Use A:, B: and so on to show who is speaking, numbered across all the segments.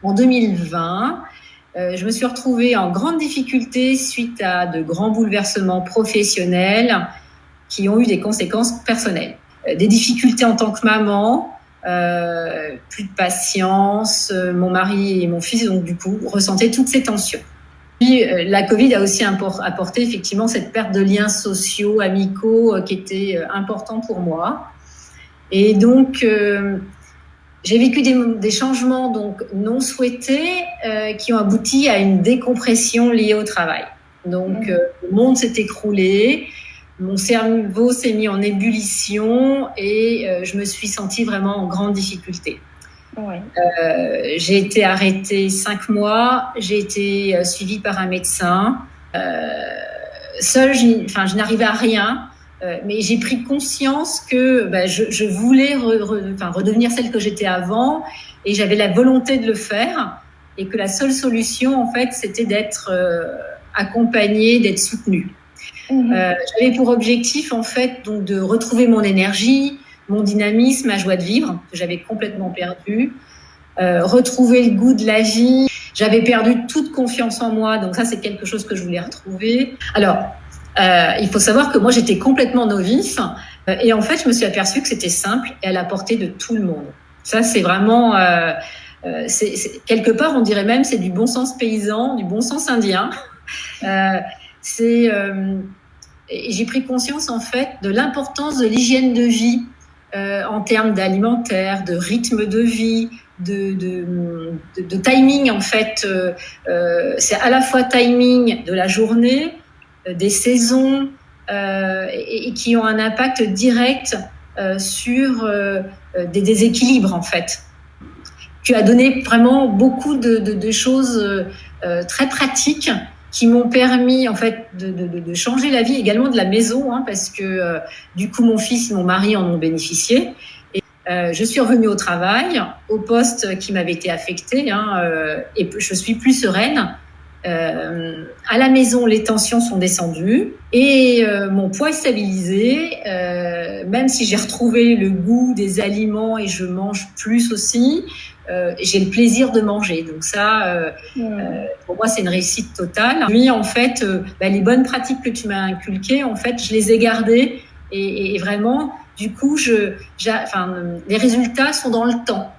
A: en 2020, je me suis retrouvée en grande difficulté suite à de grands bouleversements professionnels qui ont eu des conséquences personnelles. Des difficultés en tant que maman, plus de patience, mon mari et mon fils, donc du coup, ressentaient toutes ces tensions. Puis, la Covid a aussi apporté effectivement cette perte de liens sociaux, amicaux, qui était important pour moi. Et donc, j'ai vécu des changements donc non souhaités qui ont abouti à une décompression liée au travail. Donc, le monde s'est écroulé, mon cerveau s'est mis en ébullition et je me suis sentie vraiment en grande difficulté. Ouais. J'ai été arrêtée 5 mois, j'ai été suivie par un médecin. Seule, je n'arrivais à rien. Mais j'ai pris conscience que je voulais redevenir celle que j'étais avant et j'avais la volonté de le faire et que la seule solution, en fait, c'était d'être accompagnée, d'être soutenue. J'avais pour objectif, en fait, donc, de retrouver mon énergie, mon dynamisme, ma joie de vivre, que j'avais complètement perdu, retrouver le goût de la vie. J'avais perdu toute confiance en moi, donc ça, c'est quelque chose que je voulais retrouver. Alors, il faut savoir que moi, j'étais complètement novice et en fait, je me suis aperçue que c'était simple et à la portée de tout le monde. Ça, c'est vraiment... quelque part, on dirait même c'est du bon sens paysan, du bon sens indien. J'ai pris conscience, en fait, de l'importance de l'hygiène de vie en termes d'alimentaire, de rythme de vie, de timing, en fait. C'est à la fois timing de la journée, des saisons et qui ont un impact direct sur des déséquilibres, en fait. Tu as donné vraiment beaucoup de choses très pratiques qui m'ont permis, en fait, de changer la vie également de la maison, hein, parce que du coup, mon fils et mon mari en ont bénéficié. Et je suis revenue au travail, au poste qui m'avait été affecté, et je suis plus sereine. À la maison, les tensions sont descendues et mon poids est stabilisé, même si j'ai retrouvé le goût des aliments et je mange plus aussi, j'ai le plaisir de manger. Donc ça, pour moi, c'est une réussite totale. Lui, en fait, les bonnes pratiques que tu m'as inculquées, en fait, je les ai gardées et vraiment, du coup, les résultats sont dans le temps.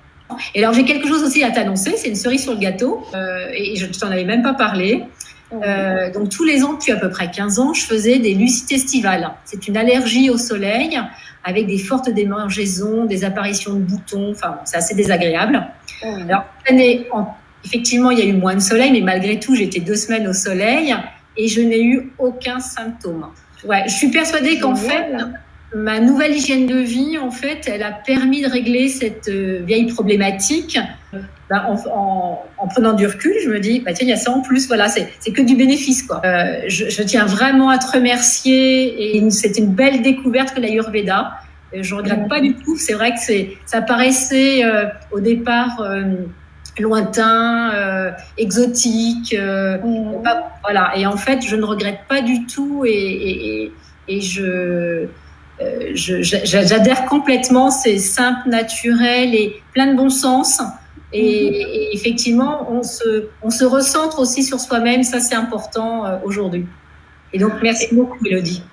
A: Et alors, j'ai quelque chose aussi à t'annoncer, c'est une cerise sur le gâteau, et je ne t'en avais même pas parlé. Donc, tous les ans, depuis à peu près 15 ans, je faisais des lucites estivales. C'est une allergie au soleil, avec des fortes démangeaisons, des apparitions de boutons, enfin, c'est assez désagréable. Alors, cette année, effectivement, il y a eu moins de soleil, mais malgré tout, j'étais 2 semaines au soleil, et je n'ai eu aucun symptôme. Ouais, je suis persuadée qu'en fait... Ma nouvelle hygiène de vie, en fait, elle a permis de régler cette vieille problématique. En prenant du recul, je me dis, tiens, il y a ça en plus. Voilà, c'est que du bénéfice, quoi. Je tiens vraiment à te remercier et c'est une belle découverte que l'Ayurveda. Je regrette pas du tout. C'est vrai que ça paraissait au départ lointain, exotique. Voilà. Et en fait, je ne regrette pas du tout et j'adhère complètement, c'est simple, naturel et plein de bon sens. Et effectivement, on se recentre aussi sur soi-même, ça c'est important aujourd'hui. Et donc, merci beaucoup, Mélodie.